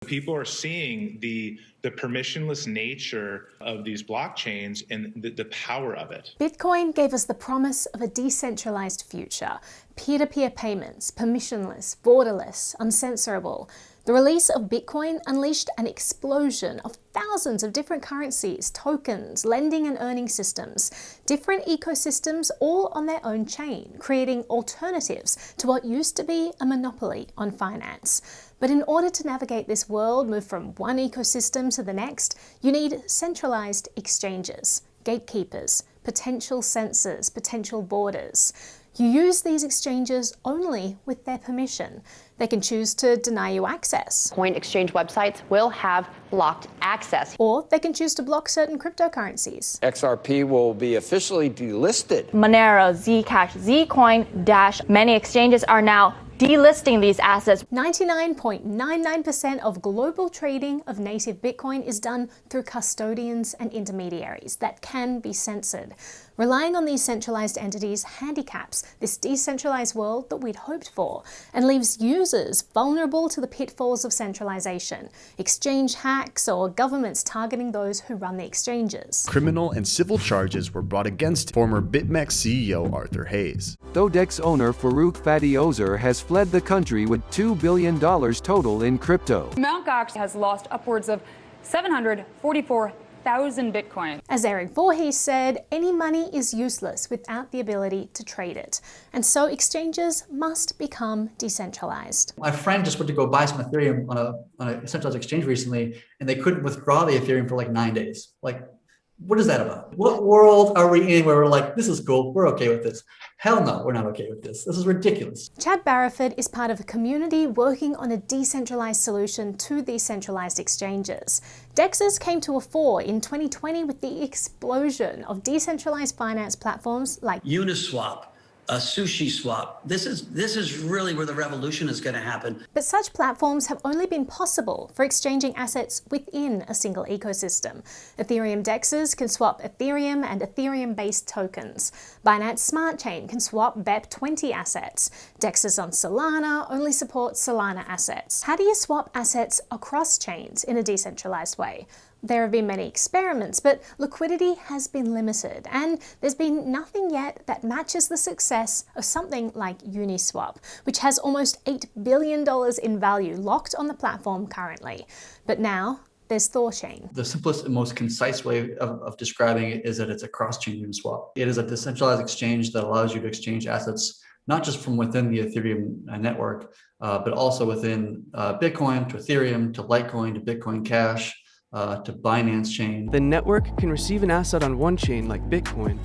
People are seeing the permissionless nature of these blockchains and the power of it. Bitcoin gave us the promise of a decentralized future. Peer-to-peer payments, permissionless, borderless, uncensorable. The release of Bitcoin unleashed an explosion of thousands of different currencies, tokens, lending and earning systems, different ecosystems all on their own chain, creating alternatives to what used to be a monopoly on finance. But in order to navigate this world, move from one ecosystem to the next, you need centralized exchanges, gatekeepers, potential censors, potential borders. You use these exchanges only with their permission. They can choose to deny you access. Coin exchange websites will have blocked access. Or they can choose to block certain cryptocurrencies. XRP will be officially delisted. Monero, Zcash, Zcoin, Dash, many exchanges are now delisting these assets. 99.99% of global trading of native Bitcoin is done through custodians and intermediaries that can be censored. Relying on these centralized entities handicaps this decentralized world that we'd hoped for and leaves users vulnerable to the pitfalls of centralization, exchange hacks, or governments targeting those who run the exchanges. Criminal and civil charges were brought against former BitMEX CEO Arthur Hayes. THORchain owner Farouk Fadiozer has fled the country with $2 billion total in crypto. Mt. Gox has lost upwards of 744,000 Bitcoin. As Eric Voorhees said, any money is useless without the ability to trade it. And so exchanges must become decentralized. My friend just went to go buy some Ethereum on a centralized exchange recently, and they couldn't withdraw the Ethereum for like 9 days. Like, what is that about? What world are we in where we're like, this is cool, we're okay with this? Hell no, we're not okay with this. This is ridiculous. Chad Barraford is part of a community working on a decentralized solution to these centralized exchanges. Dexes came to a fore in 2020 with the explosion of decentralized finance platforms like Uniswap, a sushi swap. This is really where the revolution is going to happen. But such platforms have only been possible for exchanging assets within a single ecosystem. Ethereum dexes can swap Ethereum and Ethereum-based tokens. Binance Smart Chain can swap BEP20 assets. Dexes on Solana only support Solana assets. How do you swap assets across chains in a decentralized way? There have been many experiments, but liquidity has been limited, and there's been nothing yet that matches the success of something like Uniswap, which has almost $8 billion in value locked on the platform currently. But now, there's THORchain. The simplest and most concise way of describing it is that it's a cross-chain Uniswap. It is a decentralized exchange that allows you to exchange assets not just from within the Ethereum network, but also within Bitcoin to Ethereum to Litecoin to Bitcoin Cash, to Binance chain. The network can receive an asset on one chain like Bitcoin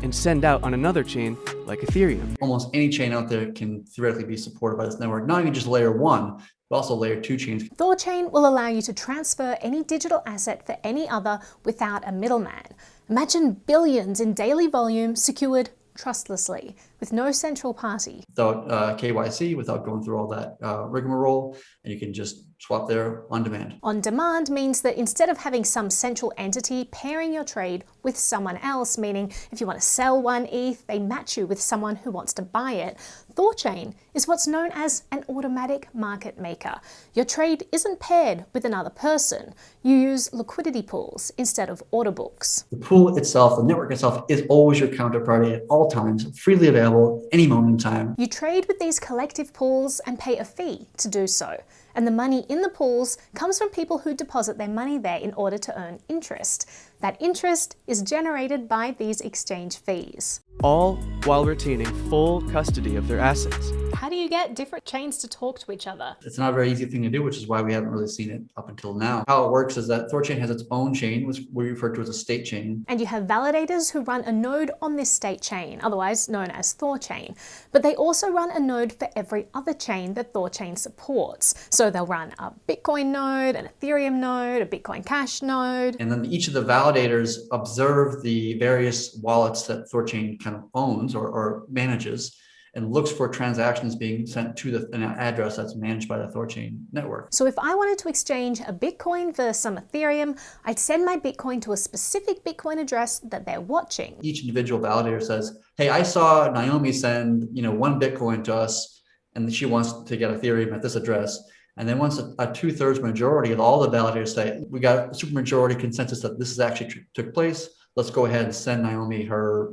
and send out on another chain like Ethereum. Almost any chain out there can theoretically be supported by this network, not even just layer 1, but also layer 2 chains. THORchain will allow you to transfer any digital asset for any other without a middleman. Imagine billions in daily volume secured trustlessly, with no central party. Without KYC, without going through all that rigmarole, and you can just swap there on demand. On demand means that instead of having some central entity pairing your trade with someone else, meaning if you want to sell one ETH, they match you with someone who wants to buy it, THORchain is what's known as an automatic market maker. Your trade isn't paired with another person. You use liquidity pools instead of order books. The pool itself, the network itself, is always your counterparty at all times, freely available any moment in time. You trade with these collective pools and pay a fee to do so. And the money in the pools comes from people who deposit their money there in order to earn interest. That interest is generated by these exchange fees. All while retaining full custody of their assets. How do you get different chains to talk to each other? It's not a very easy thing to do, which is why we haven't really seen it up until now. How it works is that THORchain has its own chain, which we refer to as a state chain. And you have validators who run a node on this state chain, otherwise known as THORchain. But they also run a node for every other chain that THORchain supports. So they'll run a Bitcoin node, an Ethereum node, a Bitcoin Cash node. And then each of the validators observe the various wallets that THORchain kind of owns or manages, and looks for transactions being sent to an address that's managed by the THORchain network. So if I wanted to exchange a Bitcoin for some Ethereum, I'd send my Bitcoin to a specific Bitcoin address that they're watching. Each individual validator says, hey, I saw Naomi send 1 Bitcoin to us, and she wants to get Ethereum at this address. And then once a 2/3 majority of all the validators say, we got a supermajority consensus that this is actually took place, let's go ahead and send Naomi her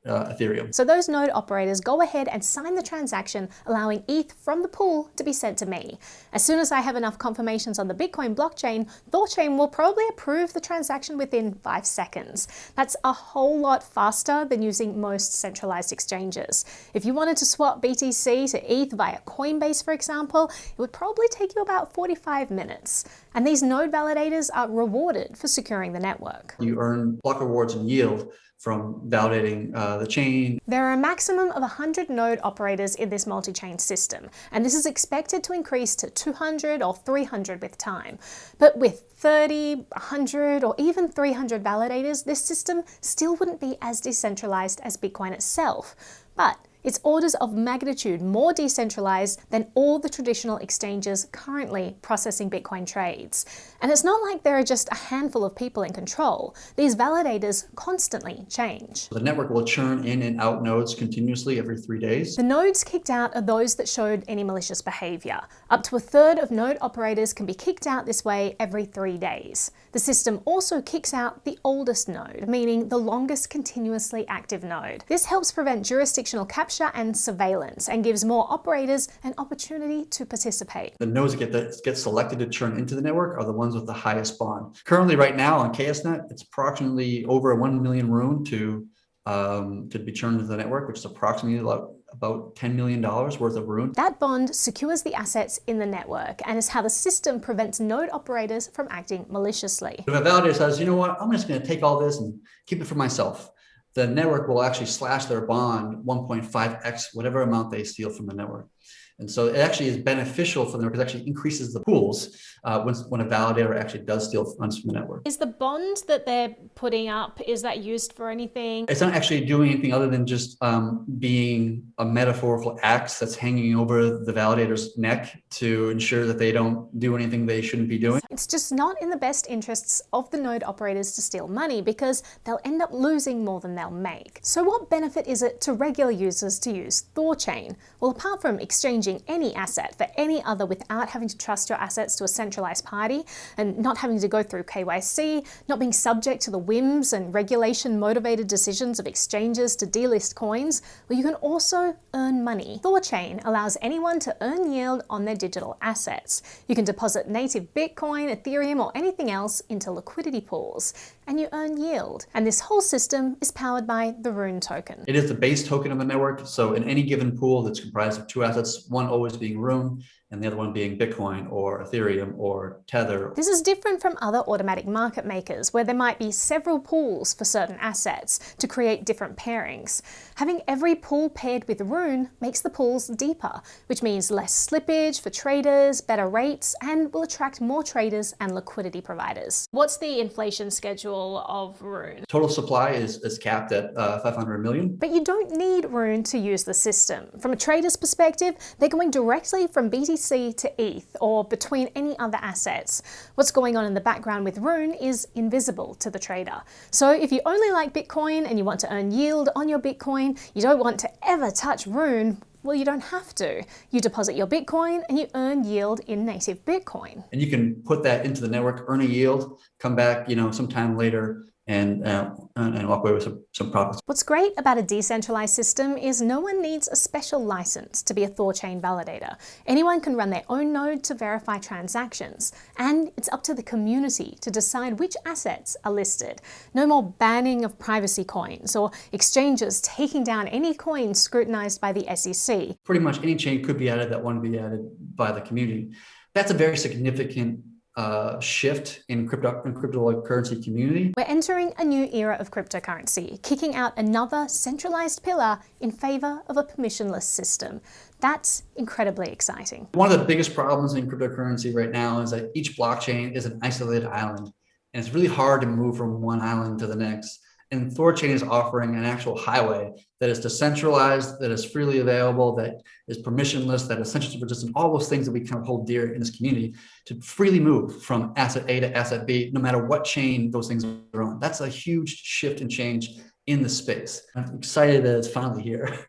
Ethereum. So those node operators go ahead and sign the transaction, allowing ETH from the pool to be sent to me. As soon as I have enough confirmations on the Bitcoin blockchain, THORchain will probably approve the transaction within 5 seconds. That's a whole lot faster than using most centralized exchanges. If you wanted to swap BTC to ETH via Coinbase, for example, it would probably take you about 45 minutes. And these node validators are rewarded for securing the network. You earn block rewards and yield from validating the chain. There are a maximum of 100 node operators in this multi-chain system, and this is expected to increase to 200 or 300 with time. But with 30, 100, or even 300 validators, this system still wouldn't be as decentralized as Bitcoin itself. But it's orders of magnitude more decentralized than all the traditional exchanges currently processing Bitcoin trades. And it's not like there are just a handful of people in control. These validators constantly change. The network will churn in and out nodes continuously every 3 days. The nodes kicked out are those that showed any malicious behavior. Up to 1/3 of node operators can be kicked out this way every 3 days. The system also kicks out the oldest node, meaning the longest continuously active node. This helps prevent jurisdictional capture and surveillance and gives more operators an opportunity to participate. The nodes that get selected to churn into the network are the ones with the highest bond. Currently, right now on KSNet, it's approximately over 1 million rune to be churned into the network, which is approximately about $10 million worth of rune. That bond secures the assets in the network and is how the system prevents node operators from acting maliciously. If a validator says, you know what, I'm just going to take all this and keep it for myself, the network will actually slash their bond 1.5x whatever amount they steal from the network. And so it actually is beneficial for them because it actually increases the pools when a validator actually does steal funds from the network. Is the bond that they're putting up, is that used for anything? It's not actually doing anything other than just being a metaphorical axe that's hanging over the validator's neck to ensure that they don't do anything they shouldn't be doing. It's just not in the best interests of the node operators to steal money because they'll end up losing more than they'll make. So what benefit is it to regular users to use THORchain? Well, apart from exchanging any asset for any other without having to trust your assets to a centralized party and not having to go through KYC, not being subject to the whims and regulation-motivated decisions of exchanges to delist coins, well, you can also earn money. THORchain allows anyone to earn yield on their digital assets. You can deposit native Bitcoin, Ethereum, or anything else into liquidity pools, and you earn yield. And this whole system is powered by the Rune token. It is the base token of the network. So in any given pool that's comprised of 2 assets, one always being Rune and the other one being Bitcoin or Ethereum or Tether. This is different from other automatic market makers where there might be several pools for certain assets to create different pairings. Having every pool paired with Rune makes the pools deeper, which means less slippage for traders, better rates, and will attract more traders and liquidity providers. What's the inflation schedule of Rune? Total supply is capped at 500 million. But you don't need Rune to use the system. From a trader's perspective, they're going directly from BTC to ETH or between any other assets. What's going on in the background with Rune is invisible to the trader. So if you only like Bitcoin and you want to earn yield on your Bitcoin, you don't want to ever touch Rune, well, you don't have to. You deposit your Bitcoin and you earn yield in native Bitcoin. And you can put that into the network, earn a yield, come back, sometime later and walk away with some profits. What's great about a decentralized system is no one needs a special license to be a THORchain validator. Anyone can run their own node to verify transactions, and it's up to the community to decide which assets are listed. No more banning of privacy coins or exchanges taking down any coins scrutinized by the SEC. Pretty much any chain could be added that want to be added by the community. That's a very significant shift in cryptocurrency community. We're entering a new era of cryptocurrency, kicking out another centralized pillar in favor of a permissionless system. That's incredibly exciting. One of the biggest problems in cryptocurrency right now is that each blockchain is an isolated island, and it's really hard to move from one island to the next. And THORchain is offering an actual highway that is decentralized, that is freely available, that is permissionless, that is essentially resistant, all those things that we kind of hold dear in this community, to freely move from asset A to asset B, no matter what chain those things are on. That's a huge shift and change in the space. I'm excited that it's finally here.